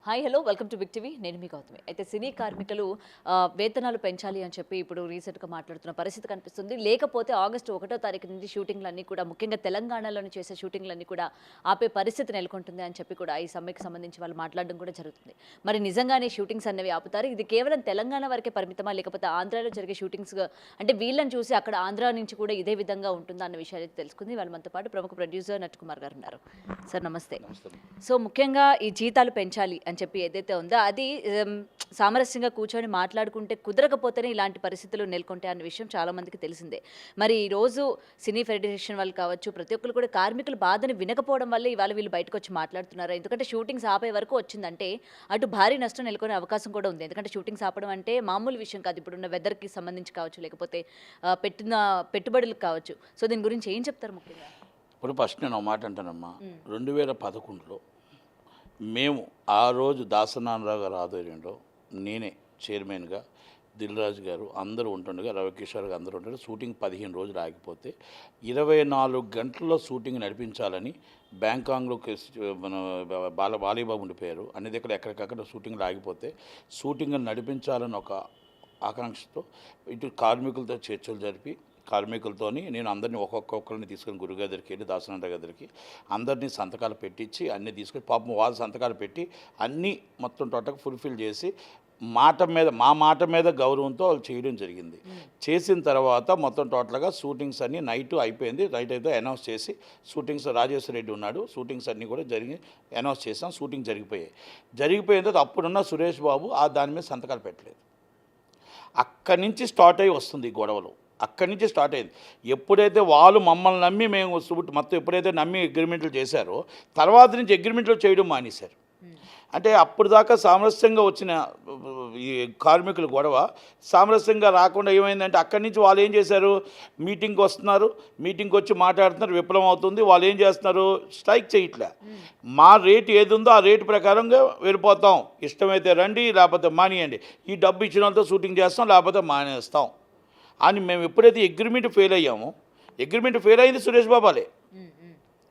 Hi hello welcome to big TV. నేను మీ గౌతమి. అయితే సినీ కార్మికులు వేతనాలు పెంచాలి అని చెప్పి ఇప్పుడు రీసెంట్గా మాట్లాడుతున్న పరిస్థితి కనిపిస్తుంది. లేకపోతే ఆగస్టు 1వ తారీఖు నుంచి షూటింగ్లన్నీ కూడా ముఖ్యంగా తెలంగాణలోని చేసే షూటింగ్లన్నీ కూడా ఆపే పరిస్థితి నెలకొంటుంది అని చెప్పి కూడా ఈ సమ్మెకి సంబంధించి వాళ్ళు మాట్లాడడం కూడా జరుగుతుంది. మరి నిజంగానే షూటింగ్స్ అనేవి ఆపుతారు? ఇది కేవలం తెలంగాణ వరకే పరిమితమా, లేకపోతే ఆంధ్రాలో జరిగే షూటింగ్స్ అంటే వీళ్ళని చూసి అక్కడ ఆంధ్ర నుంచి కూడా ఇదే విధంగా ఉంటుందా అన్న విషయాలు తెలుసుకుంది. వాళ్ళ మనతో పాటు ప్రముఖ ప్రొడ్యూసర్ నట్ కుమార్ గారు ఉన్నారు. సార్ నమస్తే. సో ముఖ్యంగా ఈ జీతాలు పెంచాలి అని చెప్పి ఏదైతే ఉందో అది సామరస్యంగా కూర్చొని మాట్లాడుకుంటే కుదరకపోతేనే ఇలాంటి పరిస్థితులు నెలకొంటాయి అన్న విషయం చాలా మందికి తెలిసిందే. మరి ఈ రోజు సినీ ఫెడరేషన్ వాళ్ళు కావచ్చు, ప్రతి ఒక్కరు కూడా కార్మికుల బాధని వినకపోవడం వల్ల ఇవాళ వీళ్ళు బయటకు వచ్చి మాట్లాడుతున్నారు. ఎందుకంటే షూటింగ్స్ ఆపే వరకు వచ్చిందంటే అటు భారీ నష్టం నెలకొనే అవకాశం కూడా ఉంది. ఎందుకంటే షూటింగ్స్ ఆపడం అంటే మామూలు విషయం కాదు. ఇప్పుడున్న వెదర్కి సంబంధించి కావచ్చు, లేకపోతే పెట్టిన పెట్టుబడులకు కావచ్చు. సో దీని గురించి ఏం చెప్తారు ముఖ్యంగా? ఇప్పుడు ఫస్ట్ నేను ఒక మాట అంటానమ్మా. 2011లో మేము ఆ రోజు దాసనారాయణ గారు ఆధ్వర్యంలో నేనే చైర్మన్గా, దిల్ రాజు గారు అందరూ ఉంటుండగా, రవికిషోర్ గారు అందరూ ఉంటుండగా షూటింగ్ 15 రోజులు ఆగిపోతే 24 గంటల్లో షూటింగ్ నడిపించాలని బ్యాంకాంగ్లో మన బాలీబాబు ఉండిపోయారు. అన్ని దగ్గర ఎక్కడికక్కడ షూటింగ్లు ఆగిపోతే షూటింగ్ నడిపించాలని ఒక ఆకాంక్షతో ఇటు కార్మికులతో చర్చలు జరిపి కార్మికులతోని నేను అందరినీ ఒక్కొక్కరిని తీసుకొని గురుగారి దగ్గరికి వెళ్ళి దాసనారాయణ గారి దగ్గరికి అందరినీ సంతకాలు పెట్టించి అన్నీ తీసుకొని పాపం వాళ్ళ సంతకాలు పెట్టి అన్నీ మొత్తం టోటల్గా ఫుల్ఫిల్ చేసి మా మాట మీద గౌరవంతో వాళ్ళు చేయడం జరిగింది. చేసిన తర్వాత మొత్తం టోటల్గా షూటింగ్స్ అన్నీ నైట్ అయిపోయింది. నైట్ అయితే అనౌన్స్ చేసి షూటింగ్స్ రాజేశ్వర రెడ్డి ఉన్నాడు, షూటింగ్స్ అన్నీ కూడా అనౌన్స్ చేసాం. షూటింగ్ జరిగిపోయిన తర్వాత అప్పుడున్న సురేష్ బాబు దాని మీద సంతకాలు పెట్టలేదు. అక్కడి నుంచి స్టార్ట్ అయ్యి వస్తుంది ఈ గొడవలు. అక్కడి నుంచి స్టార్ట్ అయింది. ఎప్పుడైతే వాళ్ళు మమ్మల్ని నమ్మి మేము మొత్తం ఎప్పుడైతే నమ్మి అగ్రిమెంట్లు చేశారో తర్వాత నుంచి అగ్రిమెంట్లు చేయడం మానేశారు. అంటే అప్పుడు దాకా సామరస్యంగా వచ్చిన ఈ కార్మికుల గొడవ సామరస్యంగా రాకుండా ఏమైందంటే అక్కడి నుంచి వాళ్ళు ఏం చేశారు, మీటింగ్కి వస్తున్నారు, మీటింగ్కి వచ్చి మాట్లాడుతున్నారు, విప్లవం అవుతుంది. వాళ్ళు ఏం చేస్తున్నారు, స్ట్రైక్ చేయట్లే. మా రేటు ఏది ఉందో ఆ రేటు ప్రకారంగా వెళ్ళిపోతాం, ఇష్టమైతే రండి లేకపోతే మానేయండి, ఈ డబ్బు ఇచ్చిన వాళ్ళతో షూటింగ్ చేస్తాం లేకపోతే మానేస్తాం అని మేము ఎప్పుడైతే అగ్రిమెంట్ ఫెయిల్ అయ్యామో, అగ్రిమెంట్ ఫెయిల్ అయింది సురేష్ బాబాలే.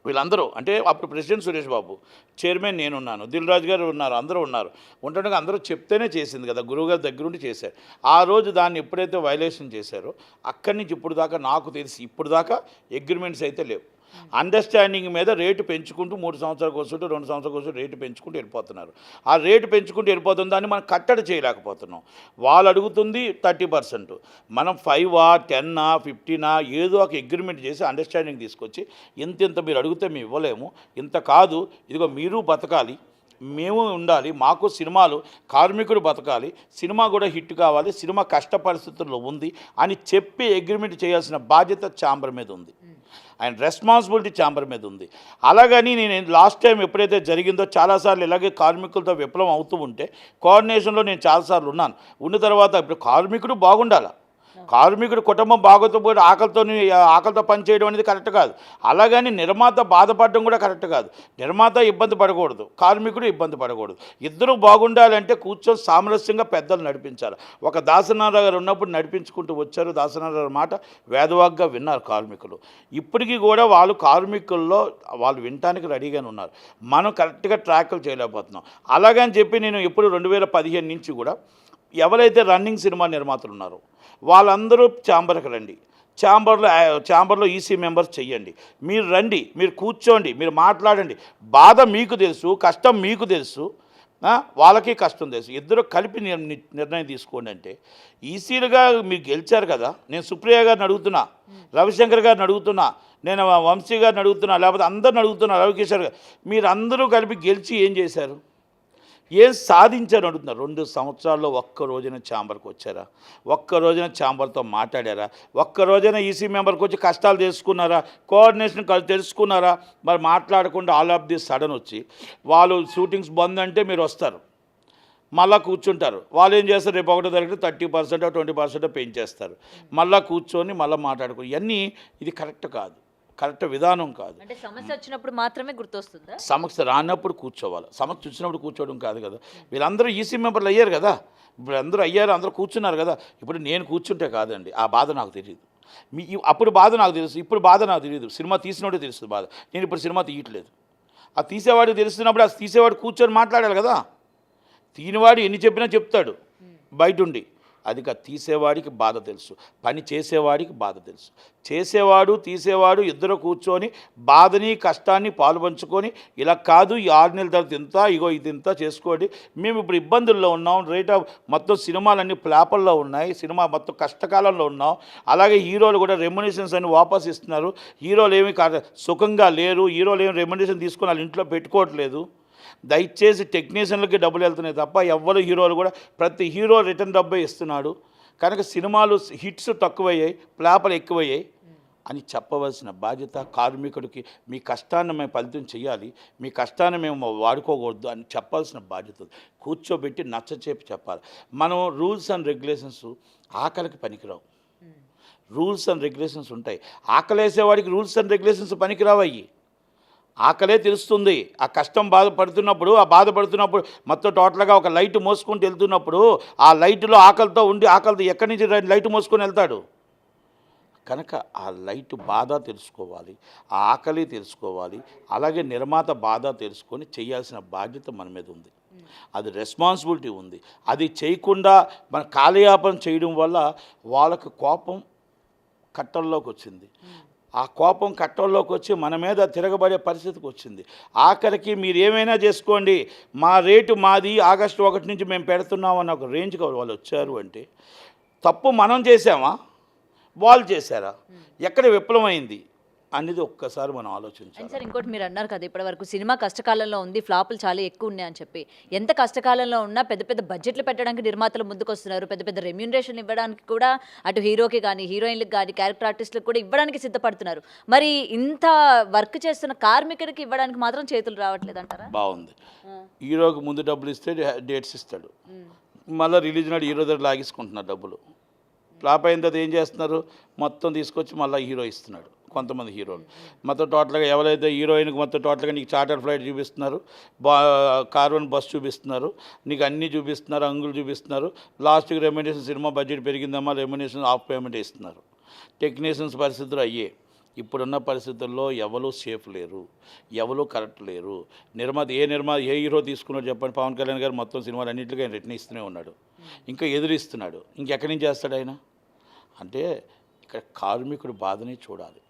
వీళ్ళందరూ అంటే అప్పుడు ప్రెసిడెంట్ సురేష్ బాబు, చైర్మన్ నేనున్నాను, దిల్ రాజు గారు ఉన్నారు, అందరూ ఉన్నారు. ఉండగా అందరూ చెప్తేనే చేసింది కదా, గురువుగారి దగ్గరుండి చేశారు. ఆ రోజు దాన్ని ఎప్పుడైతే వైలేషన్ చేశారో అక్కడి నుంచి ఇప్పుడు దాకా నాకు తెలిసి ఇప్పుడు దాకా అగ్రిమెంట్స్ అయితే లేవు. అండర్స్టాండింగ్ మీద రేటు పెంచుకుంటూ 3 సంవత్సరాల కోసం 2 సంవత్సరాల కోసం రేటు పెంచుకుంటూ వెళ్ళిపోతున్నారు. ఆ రేటు పెంచుకుంటూ వెళ్ళిపోతుంది, దాన్ని మనం కట్టడి చేయలేకపోతున్నాం. వాళ్ళు అడుగుతుంది 30%, మనం 5 10 15 ఏదో ఒక అగ్రిమెంట్ చేసి అండర్స్టాండింగ్ తీసుకొచ్చి ఇంత మీరు అడిగితే మేము ఇవ్వలేము, ఇంత కాదు, ఇదిగో మీరు బతకాలి, మేము ఉండాలి, మాకు సినిమాలు కార్మికుడు బతకాలి, సినిమా కూడా హిట్ కావాలి, సినిమా కష్ట పరిస్థితుల్లో ఉంది అని చెప్పి అగ్రిమెంట్ చేయాల్సిన బాధ్యత ఛాంబర్ మీద ఉంది, ఆయన రెస్పాన్సిబిలిటీ ఛాంబర్ మీద ఉంది. అలాగని నేను లాస్ట్ టైం ఎప్పుడైతే జరిగిందో చాలాసార్లు ఇలాగే కార్మికులతో విప్లవం అవుతూ ఉంటే కోఆర్డినేషన్లో నేను చాలాసార్లు ఉన్న తర్వాత ఇప్పుడు కార్మికుడు బాగుండాలి, కార్మికుడు కుటుంబం బాగోకపోతే ఆకలితో పనిచేయడం అనేది కరెక్ట్ కాదు. అలాగని నిర్మాత బాధపడడం కూడా కరెక్ట్ కాదు. నిర్మాత ఇబ్బంది పడకూడదు, కార్మికుడు ఇబ్బంది పడకూడదు. ఇద్దరు బాగుండాలంటే కూర్చొని సామరస్యంగా పెద్దలు నడిపించాలి. ఒక దాసనారాయణ గారు ఉన్నప్పుడు నడిపించుకుంటూ వచ్చారు. దాసనారాయణ గారి మాట వేదవాగ్గా విన్నారు కార్మికులు. ఇప్పటికీ కూడా వాళ్ళు కార్మికుల్లో వాళ్ళు వినటానికి రెడీగానే ఉన్నారు. మనం కరెక్ట్గా ట్రాక్లు చేయలేకపోతున్నాం. అలాగని చెప్పి నేను ఇప్పుడు 2015 నుంచి కూడా ఎవరైతే రన్నింగ్ సినిమా నిర్మాతలు ఉన్నారో వాళ్ళందరూ ఛాంబర్కి రండి, ఛాంబర్లో ఈసీ మెంబర్స్ చెయ్యండి, మీరు రండి, మీరు కూర్చోండి, మీరు మాట్లాడండి, బాధ మీకు తెలుసు, కష్టం మీకు తెలుసు, వాళ్ళకి కష్టం తెలుసు, ఇద్దరు కలిపి నిర్ణయం తీసుకోండి అంటే ఈసీలుగా మీరు గెలిచారు కదా. నేను సుప్రియ గారిని అడుగుతున్నా, రవిశంకర్ గారిని అడుగుతున్నా, నేను వంశీ గారిని అడుగుతున్నా, లేకపోతే అందరిని అడుగుతున్నా, రవికిషోర్ గారు, మీరు అందరూ కలిపి గెలిచి ఏం చేశారు, ఏం సాధించారు అడుగుతున్నారు. 2 సంవత్సరాల్లో ఒక్క రోజున ఛాంబర్కి వచ్చారా, ఒక్క రోజున ఛాంబర్తో మాట్లాడారా, ఒక్క రోజున ఈసీ మెంబర్కి వచ్చి కష్టాలు తెలుసుకున్నారా, కోఆర్డినేషన్ తెలుసుకున్నారా? మరి మాట్లాడకుండా ఆల్ ఆఫ్ ది సడన్ వచ్చి వాళ్ళు షూటింగ్స్ బంద్ అంటే మీరు వస్తారు, మళ్ళీ కూర్చుంటారు. వాళ్ళు ఏం చేస్తారు, రేపు 1వ తారీఖు 30% 20% పెంచేస్తారు, మళ్ళీ కూర్చొని మళ్ళీ మాట్లాడుకో. ఇవన్నీ ఇది కరెక్ట్ కాదు, కరెక్ట్ విధానం కాదు. అంటే సమస్య వచ్చినప్పుడు మాత్రమే గుర్తొస్తుందా? సమస్య రానప్పుడు కూర్చోవాలి, సమస్య వచ్చినప్పుడు కూర్చోవడం కాదు కదా. వీళ్ళందరూ ఈసీ మెంబర్లు అయ్యారు కదా, ఇప్పుడు అందరూ అయ్యారు, అందరూ కూర్చున్నారు కదా. ఇప్పుడు నేను కూర్చుంటే కాదండి, ఆ బాధ నాకు తెలియదు. అప్పుడు బాధ నాకు తెలుసు, ఇప్పుడు బాధ నాకు తెలియదు. సినిమా తీసినోడే తెలుస్తుంది బాధ. నేను ఇప్పుడు సినిమా తీయట్లేదు, ఆ తీసేవాడికి తెలుస్తున్నప్పుడు ఆ తీసేవాడు కూర్చొని మాట్లాడాలి కదా. తీనివాడు ఎన్ని చెప్పినా చెప్తాడు బయట ఉండి. అది తీసేవాడికి బాధ తెలుసు, పని చేసేవాడికి బాధ తెలుసు. చేసేవాడు తీసేవాడు ఇద్దరు కూర్చొని బాధని కష్టాన్ని పాలుపంచుకొని ఇలా కాదు ఈ 6 నెలల తర్వాత ఇంత, ఇగో ఇది ఇంత చేసుకోండి. మేము ఇప్పుడు ఇబ్బందుల్లో ఉన్నాం, రేట్ ఆఫ్ మొత్తం సినిమాలన్నీ ప్లాపల్లో ఉన్నాయి, సినిమా మొత్తం కష్టకాలంలో ఉన్నాం. అలాగే హీరోలు కూడా రెమ్యునేషన్స్ అని వాపస్ ఇస్తున్నారు. హీరోలు ఏమి సుఖంగా లేరు, హీరోలు ఏమి రెమ్యునేషన్ తీసుకొని వాళ్ళ ఇంట్లో పెట్టుకోవట్లేదు. దయచేసి టెక్నీషియన్లకి డబ్బులు వెళ్తున్నాయి తప్ప ఎవ్వరు హీరోలు కూడా ప్రతి హీరో రిటర్న్ డబ్బే ఇస్తున్నాడు. కనుక సినిమాలు హిట్స్ తక్కువయ్యాయి, ప్లాపలు ఎక్కువయ్యాయి అని చెప్పవలసిన బాధ్యత కార్మికుడికి. మీ కష్టాన్ని మేము ఫలితం చేయాలి, మీ కష్టాన్ని మేము వాడుకోకూడదు అని చెప్పాల్సిన బాధ్యత కూర్చోబెట్టి నచ్చచేపి చెప్పాలి. మనం రూల్స్ అండ్ రెగ్యులేషన్స్ ఆకలికి పనికిరావు. రూల్స్ అండ్ రెగ్యులేషన్స్ ఉంటాయి. ఆకలేసేవాడికి రూల్స్ అండ్ రెగ్యులేషన్స్ పనికిరావు. అయ్యి ఆకలే తెలుస్తుంది. ఆ కష్టం బాధపడుతున్నప్పుడు, ఆ బాధపడుతున్నప్పుడు మొత్తం టోటల్గా ఒక లైట్ మోసుకుంటూ వెళ్తున్నప్పుడు ఆ లైట్లో ఆకలితో ఉండి ఆకలితో ఎక్కడి నుంచి లైట్ మోసుకొని వెళ్తాడు. కనుక ఆ లైట్ బాధ తెలుసుకోవాలి, ఆ ఆకలి తెలుసుకోవాలి. అలాగే నిర్మాత బాధ తెలుసుకొని చేయాల్సిన బాధ్యత మన మీద ఉంది. అది రెస్పాన్సిబిలిటీ ఉంది. అది చేయకుండా మన కాలయాపన చేయడం వల్ల వాళ్ళకు కోపం కట్టల్లోకి వచ్చింది. ఆ కోపం కట్టల్లోకి వచ్చి మన మీద తిరగబడే పరిస్థితికి వచ్చింది. ఆఖరికి మీరు ఏమైనా చేసుకోండి, మా రేటు మాది, ఆగస్టు 1 నుంచి మేము పెడుతున్నామన్న ఒక రేంజ్కి వాళ్ళు వచ్చారు అంటే తప్పు మనం చేసామా, వాళ్ళు చేశారా, ఎక్కడ విఫలమైంది అనేది ఒక్కసారి మనం ఆలోచించాలి. సార్ ఇంకోటి మీరు అన్నారు కదా ఇప్పటివరకు సినిమా కష్టకాలంలో ఉంది, ఫ్లాపులు చాలా ఎక్కువ ఉన్నాయని చెప్పి. ఎంత కష్టకాలంలో ఉన్నా పెద్ద పెద్ద బడ్జెట్లు పెట్టడానికి నిర్మాతలు ముందుకు వస్తున్నారు, పెద్ద పెద్ద రెమ్యూనరేషన్ ఇవ్వడానికి కూడా అటు హీరోకి కానీ హీరోయిన్లకు కానీ క్యారెక్టర్ ఆర్టిస్టులకు కూడా ఇవ్వడానికి సిద్ధపడుతున్నారు. మరి ఇంత వర్క్ చేస్తున్న కార్మికుడికి ఇవ్వడానికి మాత్రం చేతులు రావట్లేదు అంటారా? బాగుంది. హీరోకి ముందు డబ్బులు ఇస్తే డేట్స్ ఇస్తాడు, మళ్ళీ రిలీజ్ నాడు హీరో దగ్గర లాగేసుకుంటున్నారు డబ్బులు. ఫ్లాప్ అయిన తర్వాత ఏం చేస్తున్నారు, మొత్తం తీసుకొచ్చి మళ్ళీ హీరో ఇస్తున్నాడు. కొంతమంది హీరోలు మొత్తం టోటల్గా ఎవరైతే హీరోయిన్కి మొత్తం టోటల్గా నీకు చార్టర్ ఫ్లైట్ చూపిస్తున్నారు, కార్వన్ బస్ చూపిస్తున్నారు, నీకు అన్నీ చూపిస్తున్నారు, అంగులు చూపిస్తున్నారు. లాస్ట్కి రెమ్యునేషన్ సినిమా బడ్జెట్ పెరిగిందమ్మా, రెమ్యునేషన్ ఆఫ్ పేమెంట్ ఇస్తున్నారు. టెక్నీషియన్స్ పరిస్థితులు అయ్యే. ఇప్పుడున్న పరిస్థితుల్లో ఎవరు సేఫ్ లేరు, ఎవరు కరెక్ట్ లేరు. ఏ హీరో తీసుకున్నాడు చెప్పండి? పవన్ కళ్యాణ్ గారు మొత్తం సినిమాలు అన్నింటికి ఆయన రిటర్న్ ఇస్తూనే ఉన్నాడు, ఇంకా ఎదురిస్తున్నాడు. ఇంకెక్కడి నుంచి చేస్తాడు ఆయన? అంటే ఇక్కడ కార్మికుడు బాధని చూడాలి,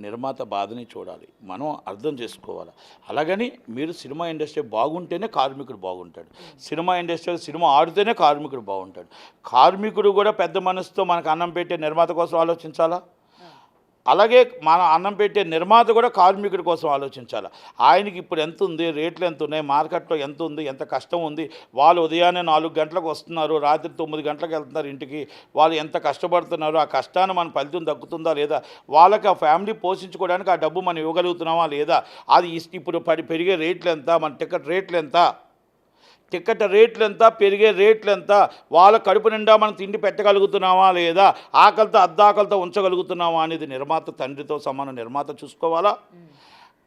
నిర్మాత బాధని చూడాలి, మనం అర్థం చేసుకోవాలి. అలాగని మీరు సినిమా ఇండస్ట్రీ బాగుంటేనే కార్మికుడు బాగుంటాడు, సినిమా ఇండస్ట్రీ సినిమా ఆడితేనే కార్మికుడు బాగుంటాడు. కార్మికుడు కూడా పెద్ద మనసుతో మనకు అన్నం పెట్టే నిర్మాత కోసం ఆలోచించాలా, అలాగే మన అన్నం పెట్టే నిర్మాత కూడా కార్మికుడి కోసం ఆలోచించాలి. ఆయనకి ఇప్పుడు ఎంత ఉంది, రేట్లు ఎంత ఉన్నాయి, మార్కెట్లో ఎంత ఉంది, ఎంత కష్టం ఉంది. వాళ్ళు ఉదయాన్నే 4 గంటలకు వస్తున్నారు, రాత్రి 9 గంటలకు వెళ్తున్నారు ఇంటికి. వాళ్ళు ఎంత కష్టపడుతున్నారు, ఆ కష్టాన్ని మన ఫలితం దక్కుతుందా లేదా, వాళ్ళకి ఆ ఫ్యామిలీ పోషించుకోవడానికి ఆ డబ్బు మనం ఇవ్వగలుగుతున్నామా లేదా, అది ఇప్పుడు పెరిగే రేట్లు ఎంత, మన టికెట్ రేట్లు ఎంత, పెరిగే రేట్లు ఎంత, వాళ్ళ కడుపు నిండా మనం తిండి పెట్టగలుగుతున్నామా లేదా, ఆకలితో అర్ధాకలితో ఉంచగలుగుతున్నామా అనేది నిర్మాత తండ్రితో సమానం నిర్మాత చూసుకోవాలా.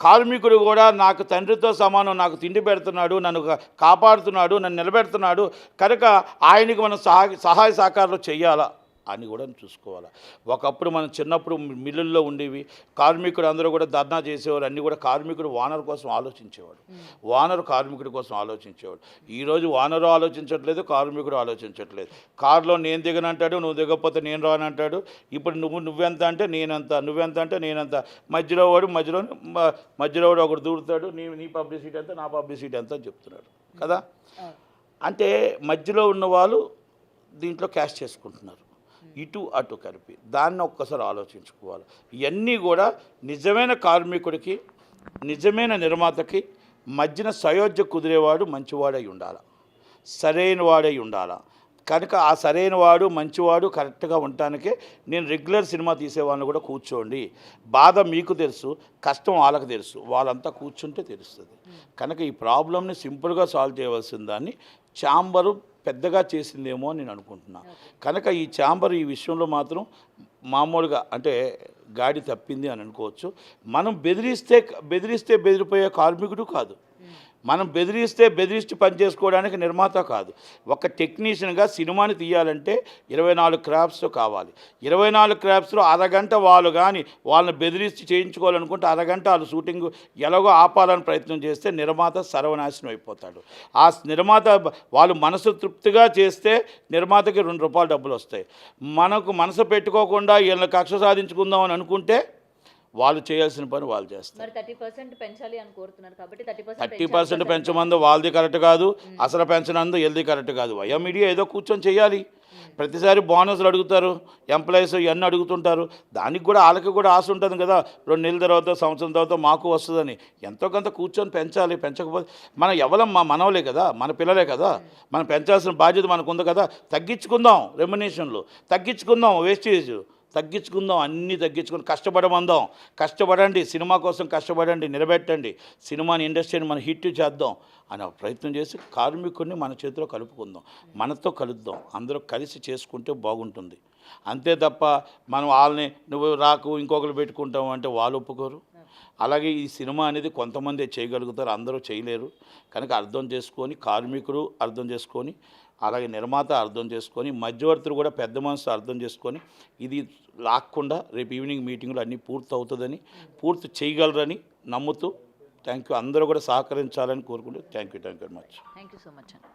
కార్మికుడు కూడా నాకు తండ్రితో సమానం, నాకు తిండి పెడుతున్నాడు, నన్ను కాపాడుతున్నాడు, నన్ను నిలబెడుతున్నాడు, కనుక ఆయనకి మనం సహాయ సహకారాలు చేయాలా అని కూడా చూసుకోవాలి. ఒకప్పుడు మనం చిన్నప్పుడు మిల్లుల్లో ఉండేవి, కార్మికుడు అందరూ కూడా ధర్నా చేసేవారు, అన్నీ కూడా కార్మికుడు ఓనర్ కోసం ఆలోచించేవాడు, ఓనర్ కార్మికుడి కోసం ఆలోచించేవాడు. ఈరోజు ఓనరు ఆలోచించట్లేదు, కార్మికుడు ఆలోచించట్లేదు. కారులో నేను దిగనంటాడు, నువ్వు దిగకపోతే నేను రానంటాడు. ఇప్పుడు నువ్వెంత అంటే నేనంత, నువ్వెంత అంటే నేనంత, మధ్యలో వాడు ఒకడు దూరుతాడు, నీ పబ్లిసిటీ ఎంత, నా పబ్లిసిటీ ఎంత అని చెప్తున్నాడు కదా. అంటే మధ్యలో ఉన్న వాళ్ళు దీంట్లో క్యాష్ చేసుకుంటున్నారు, ఇటు అటు కలిపి. దాన్ని ఒక్కసారి ఆలోచించుకోవాలి. ఇవన్నీ కూడా నిజమైన కార్మికుడికి, నిజమైన నిర్మాతకి మధ్యన సయోధ్య కుదిరేవాడు మంచివాడై ఉండాలి, సరైన వాడై ఉండాలి. కనుక ఆ సరైన వాడు మంచివాడు కరెక్ట్గా ఉండటానికే నేను రెగ్యులర్ సినిమా తీసేవాళ్ళని కూడా కూర్చోండి, బాధ మీకు తెలుసు, కష్టం వాళ్ళకి తెలుసు, వాళ్ళంతా కూర్చుంటే తెలుస్తుంది. కనుక ఈ ప్రాబ్లమ్ని సింపుల్గా సాల్వ్ చేయవలసిన దాన్ని ఛాంబరు పెద్దగా చేసిందేమో అని నేను అనుకుంటున్నాను. కనుక ఈ ఛాంబర్ ఈ విషయంలో మాత్రం మామూలుగా అంటే గాడి తప్పింది అని అనుకోవచ్చు. మనం బెదిరిస్తే బెదిరిపోయే కార్మికుడు కాదు, మనం బెదిరిస్తే పని చేసుకోవడానికి నిర్మాత కాదు. ఒక టెక్నీషియన్గా సినిమాని తీయాలంటే 24 క్రాఫ్ట్స్ కావాలి. 24 క్రాఫ్ట్స్లో అరగంట వాళ్ళు కానీ వాళ్ళని బెదిరించి చేయించుకోవాలనుకుంటే అరగంట వాళ్ళు షూటింగ్ ఎలాగో ఆపాలని ప్రయత్నం చేస్తే నిర్మాత సర్వనాశనం అయిపోతాడు. ఆ నిర్మాత వాళ్ళు మనసు తృప్తిగా చేస్తే నిర్మాతకి ₹2 డబ్బులు వస్తాయి. మనకు మనసు పెట్టుకోకుండా వీళ్ళని కక్ష సాధించుకుందాం అని అనుకుంటే వాళ్ళు చేయాల్సిన పని వాళ్ళు చేస్తారు. మరి 30% పెంచాలి అని కోరుతున్నారు కాబట్టి 30% పెంచమందు వాళ్ళది కరెక్ట్ కాదు, అసలు పెంచనందు వీళ్ళది కరెక్ట్ కాదు. వయా మీడియా ఏదో కూర్చొని చేయాలి. ప్రతిసారి బోనస్లు అడుగుతారు, ఎంప్లాయీస్ ఇవన్నీ అడుగుతుంటారు. దానికి కూడా వాళ్ళకి కూడా ఆశ ఉంటుంది కదా, 2 నెలల తర్వాత సంవత్సరం తర్వాత మాకు వస్తుందని. ఎంతో కొంత కూర్చొని పెంచాలి. పెంచకపోతే మనం ఎవరమ్మా, మనవలే కదా, మన పిల్లలే కదా, మనం పెంచాల్సిన బాధ్యత మనకు ఉంది కదా. తగ్గించుకుందాం, రెమ్యునేషన్లు తగ్గించుకుందాం, వేస్టేజ్ తగ్గించుకుందాం, అన్నీ తగ్గించుకుని కష్టపడమందాం. కష్టపడండి, సినిమా కోసం కష్టపడండి, నిలబెట్టండి, సినిమాని ఇండస్ట్రీని మనం హిట్ చేద్దాం అనే ప్రయత్నం చేసి కార్మికుడిని మన చేతిలో కలుపుకుందాం, మనతో కలుద్దాం, అందరూ కలిసి చేసుకుంటే బాగుంటుంది. అంతే తప్ప మనం వాళ్ళని నువ్వు రాకు ఇంకొకరు పెట్టుకుంటాం అంటే వాళ్ళు ఒప్పుకోరు. అలాగే ఈ సినిమా అనేది కొంతమంది చేయగలుగుతారు, అందరూ చేయలేరు. కనుక అర్థం చేసుకొని, కార్మికుడు అర్థం చేసుకొని, అలాగే నిర్మాత అర్థం చేసుకొని, మధ్యవర్తులు కూడా పెద్ద మనసు అర్థం చేసుకొని, ఇది లాక్కుండా రేపు ఈవినింగ్ మీటింగ్లో అన్నీ పూర్తి అవుతుందని, పూర్తి చేయగలరని నమ్ముతూ థ్యాంక్ యూ. అందరూ కూడా సహకరించాలని కోరుకుంటూ thank you very much. Thank you so much అండి.